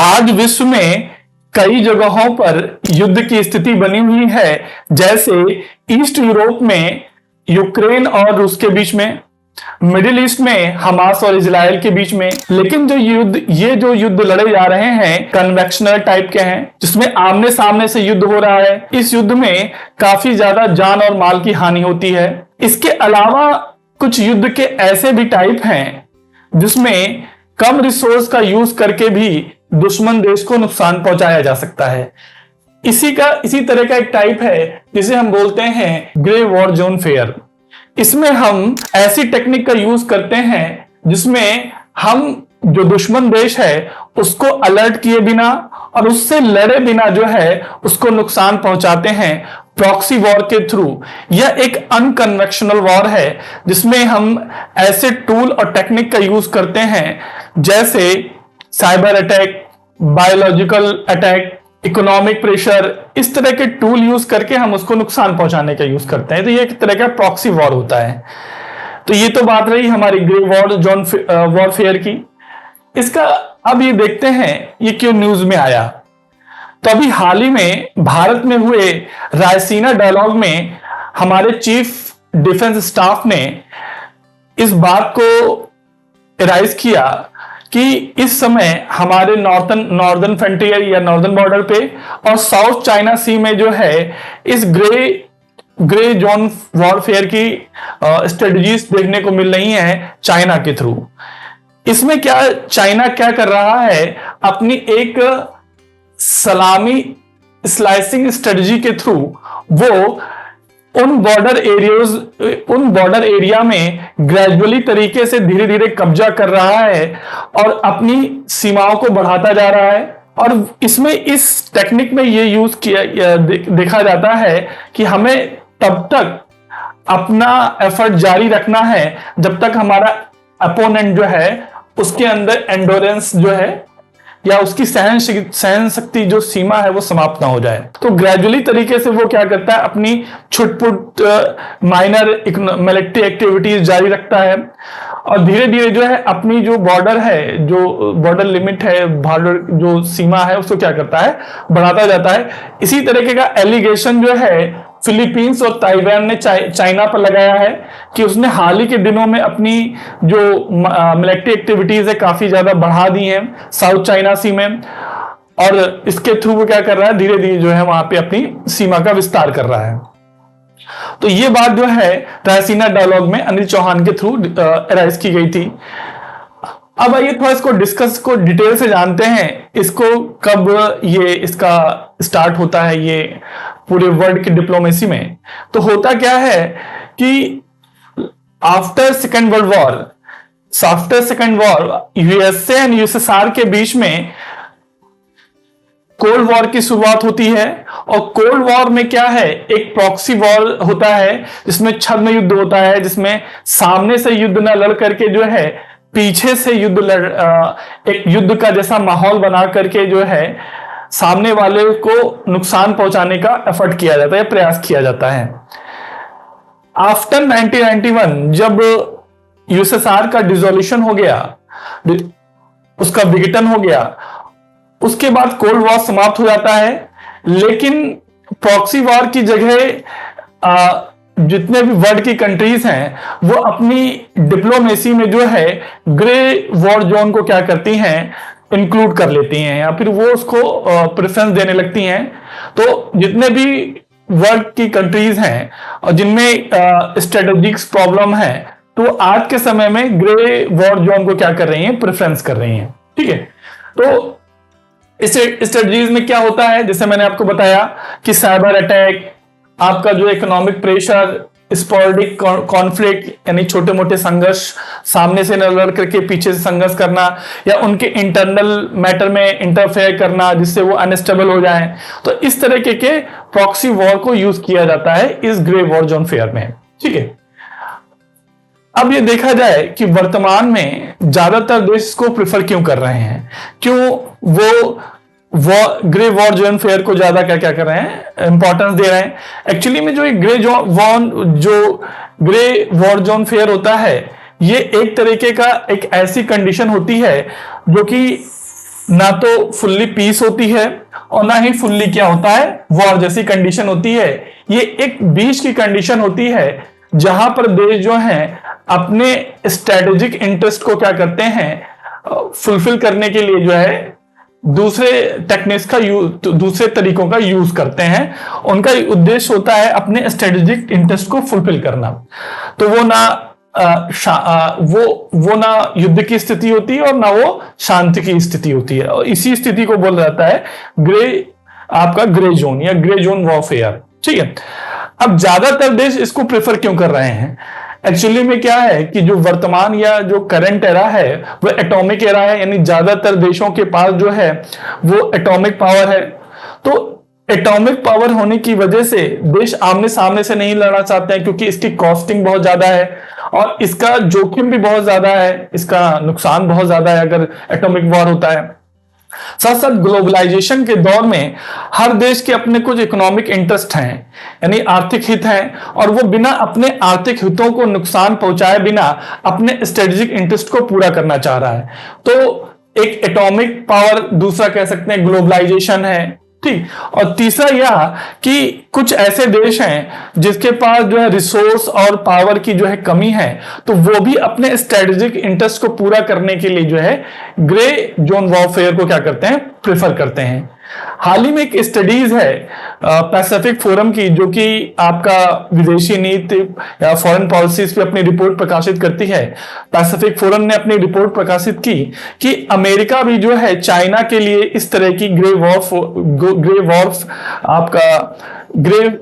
आज विश्व में कई जगहों पर युद्ध की स्थिति बनी हुई है, जैसे ईस्ट यूरोप में यूक्रेन और रूस के बीच में, मिडिल ईस्ट में हमास और इजराइल के बीच में। लेकिन जो युद्ध लड़े जा रहे हैं कन्वेंशनल टाइप के हैं, जिसमें आमने सामने से युद्ध हो रहा है। इस युद्ध में काफी ज्यादा जान और माल की हानि होती है। इसके अलावा कुछ युद्ध के ऐसे भी टाइप हैं जिसमें कम रिसोर्स का यूज करके भी दुश्मन देश को नुकसान पहुंचाया जा सकता है। इसी तरह का एक टाइप है जिसे हम बोलते हैं ग्रे वॉर जोन फेयर। इसमें हम ऐसी टेक्निक का यूज करते हैं जिसमें हम जो दुश्मन देश है उसको अलर्ट किए बिना और उससे लड़े बिना जो है उसको नुकसान पहुंचाते हैं प्रॉक्सी वॉर के थ्रू। यह एक अनकन्वेंशनल वॉर है जिसमें हम ऐसे टूल और टेक्निक का यूज करते हैं जैसे cyber attack, biological attack, economic pressure. इस तरह के टूल यूज करके हम उसको नुकसान पहुंचाने का यूज करते हैं। तो ये एक तरह का प्रॉक्सी वॉर होता है। तो ये तो बात रही हमारी ग्रे वॉर जोन वॉरफेयर की। इसका अब ये देखते हैं ये क्यों न्यूज में आया। तो अभी हाल ही में भारत में हुए रायसीना डायलॉग में हमारे चीफ डिफेंस स्टाफ ने इस बात को राइज किया कि इस समय हमारे नॉर्दर्न फ्रंटियर या नॉर्दर्न बॉर्डर पे और साउथ चाइना सी में जो है इस ग्रे जोन वॉरफेयर की स्ट्रेटजीज देखने को मिल रही हैं चाइना के थ्रू। इसमें चाइना क्या कर रहा है, अपनी एक सलामी स्लाइसिंग स्ट्रेटजी के थ्रू वो उन बॉर्डर एरिया में ग्रेजुअली तरीके से धीरे धीरे कब्जा कर रहा है और अपनी सीमाओं को बढ़ाता जा रहा है। और इसमें इस टेक्निक में ये यूज किया देखा जाता है कि हमें तब तक अपना एफर्ट जारी रखना है जब तक हमारा अपोनेंट जो है उसके अंदर एंडोरेंस जो है या उसकी सहन शक्ति जो सीमा है वो समाप्त ना हो जाए। तो ग्रेजुअली तरीके से वो क्या करता है, अपनी छुटपुट माइनर मिलिट्री एक्टिविटीज जारी रखता है और धीरे धीरे जो है अपनी जो बॉर्डर है, जो बॉर्डर लिमिट है, बॉर्डर जो सीमा है उसको क्या करता है, बढ़ाता जाता है। इसी तरीके का एलिगेशन जो है फिलीपींस और ताइवान ने चाइना पर लगाया है कि उसने हाल ही के दिनों में अपनी जो मिलिट्री एक्टिविटीज है काफी ज्यादा बढ़ा दी हैं साउथ चाइना सी में, और इसके थ्रू वो क्या कर रहा है, धीरे धीरे जो है वहां पे अपनी सीमा का विस्तार कर रहा है। तो ये बात जो है रायसीना डायलॉग में अनिल चौहान के थ्रू राइज की गई थी। अब आइए थोड़ा इसको डिटेल से जानते हैं, इसको कब ये इसका स्टार्ट होता है ये पूरे वर्ल्ड की डिप्लोमेसी में। तो होता क्या है कि after second world war USA and USSR के बीच में कोल्ड वॉर की शुरुआत होती है। और कोल्ड वॉर में क्या है, एक प्रॉक्सी वॉर होता है जिसमें छद्म युद्ध होता है, जिसमें सामने से युद्ध न लड़ करके जो है पीछे से एक युद्ध का जैसा माहौल बना करके जो है सामने वाले को नुकसान पहुंचाने का एफर्ट किया जाता है, प्रयास किया जाता है। आफ्टर 1991 जब यूएसएसआर का डिसोल्यूशन हो गया, उसका विघटन हो गया, उसके बाद कोल्ड वॉर समाप्त हो जाता है। लेकिन प्रॉक्सी वॉर की जगह जितने भी वर्ल्ड की कंट्रीज हैं वो अपनी डिप्लोमेसी में जो है ग्रे वॉर जोन को क्या करती हैं, इंक्लूड कर लेती हैं या फिर वो उसको प्रेफरेंस देने लगती हैं। तो जितने भी वर्ल्ड की कंट्रीज हैं और जिनमें स्ट्रेटेजिक प्रॉब्लम है तो आज के समय में ग्रे वॉर जोन को क्या कर रही हैं, प्रेफरेंस कर रही हैं। ठीक है, तो इस स्ट्रेटजीज में क्या होता है, जैसे मैंने आपको बताया कि साइबर अटैक, आपका जो इकोनॉमिक प्रेशर, स्पोरेडिक कॉन्फ्लिक्ट यानी छोटे मोटे संघर्ष, सामने से न लड़ करके पीछे से संघर्ष करना या उनके इंटरनल मैटर में इंटरफेयर करना जिससे वो अनस्टेबल हो जाएं। तो इस तरह के प्रॉक्सी वॉर को यूज किया जाता है इस ग्रे वॉर जोन फेयर में। ठीक है, अब ये देखा जाए कि वर्तमान में ज्यादातर देश इसको प्रिफर क्यों कर रहे हैं, क्यों वो ग्रे वॉर जोन फेयर को ज्यादा क्या कर रहे हैं, इंपॉर्टेंस दे रहे हैं। एक्चुअली में जो ग्रे वॉर जोन फेयर होता है ये एक तरीके का एक ऐसी कंडीशन होती है जो कि ना तो फुल्ली पीस होती है और ना ही फुल्ली क्या होता है, वॉर जैसी कंडीशन होती है। ये एक बीच की कंडीशन होती है जहां पर देश जो है अपने स्ट्रेटेजिक इंटरेस्ट को क्या करते हैं, फुलफिल करने के लिए जो है दूसरे टेक्निक्स का दूसरे तरीकों का यूज करते हैं। उनका उद्देश्य होता है अपने स्ट्रेटेजिक इंटरेस्ट को फुलफिल करना। तो वो ना वो ना युद्ध की स्थिति होती है और ना वो शांति की स्थिति होती है, और इसी स्थिति को बोला जाता है आपका ग्रे जोन या ग्रे जोन वॉरफेयर। ठीक है, अब ज्यादातर देश इसको प्रेफर क्यों कर रहे हैं? एक्चुअली में क्या है कि जो वर्तमान या जो करंट एरा है वो एटॉमिक एरा है, यानी ज्यादातर देशों के पास जो है वो एटॉमिक पावर है। तो एटॉमिक पावर होने की वजह से देश आमने सामने से नहीं लड़ना चाहते हैं, क्योंकि इसकी कॉस्टिंग बहुत ज्यादा है और इसका जोखिम भी बहुत ज्यादा है, इसका नुकसान बहुत ज्यादा है अगर एटॉमिक वॉर होता है। साथ साथ ग्लोबलाइजेशन के दौर में हर देश के अपने कुछ इकोनॉमिक इंटरेस्ट हैं, यानी आर्थिक हित हैं, और वो बिना अपने आर्थिक हितों को नुकसान पहुंचाए बिना अपने स्ट्रेटेजिक इंटरेस्ट को पूरा करना चाह रहा है। तो एक एटॉमिक पावर, दूसरा कह सकते हैं ग्लोबलाइजेशन है, ठीक। और तीसरा यह कि कुछ ऐसे देश हैं जिसके पास जो है रिसोर्स और पावर की जो है कमी है, तो वो भी अपने स्ट्रेटेजिक इंटरेस्ट को पूरा करने के लिए जो है ग्रे जोन वॉरफेयर को क्या करते हैं, प्रेफर करते हैं। हाल ही में एक स्टडीज है पैसिफिक फोरम की, जो कि आपका विदेशी नीति या फॉरेन पॉलिसीज पे अपनी रिपोर्ट प्रकाशित करती है। पैसिफिक फोरम ने अपनी रिपोर्ट प्रकाशित की कि अमेरिका भी जो है चाइना के लिए इस तरह की ग्रे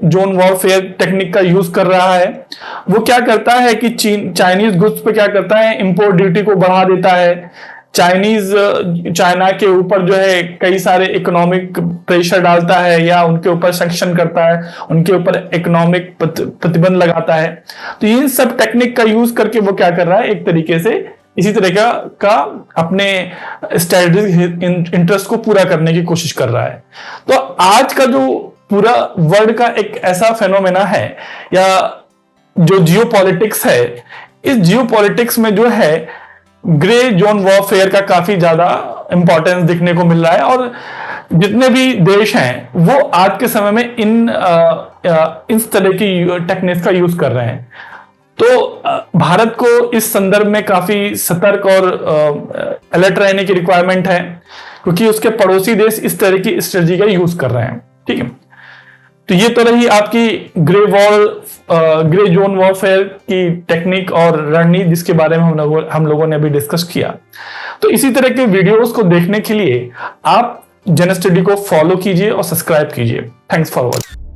जोन वॉरफेयर टेक्निक का यूज कर रहा है। वो क्या करता है कि चाइनीज गुड्स पे क्या करता है, इंपोर्ट ड्यूटी को बढ़ा देता है। चाइना के ऊपर जो है कई सारे इकोनॉमिक प्रेशर डालता है या उनके ऊपर सैंक्शन करता है, उनके ऊपर इकोनॉमिक प्रतिबंध लगाता है। तो इन सब टेक्निक का यूज करके वो क्या कर रहा है, एक तरीके से इसी तरह का अपने स्ट्रेटेजिक इंटरेस्ट को पूरा करने की कोशिश कर रहा है। तो आज का जो पूरा वर्ल्ड का एक ऐसा फेनोमेना है या जो जियोपॉलिटिक्स है, इस जियोपॉलिटिक्स में जो है ग्रे जोन वॉरफेयर का काफी ज्यादा इंपॉर्टेंस दिखने को मिल रहा है, और जितने भी देश हैं वो आज के समय में इस तरह की टेक्निक्स का यूज कर रहे हैं। तो भारत को इस संदर्भ में काफी सतर्क और अलर्ट रहने की रिक्वायरमेंट है, क्योंकि उसके पड़ोसी देश इस तरह की स्ट्रेटजी का यूज कर रहे हैं। ठीक है, तो ये तो रही आपकी ग्रे जोन वॉरफेयर की टेक्निक और रणनीति, जिसके बारे में हम लोगों ने अभी डिस्कस किया। तो इसी तरह के वीडियोस को देखने के लिए आप जन स्टडी को फॉलो कीजिए और सब्सक्राइब कीजिए। Thanks for watching.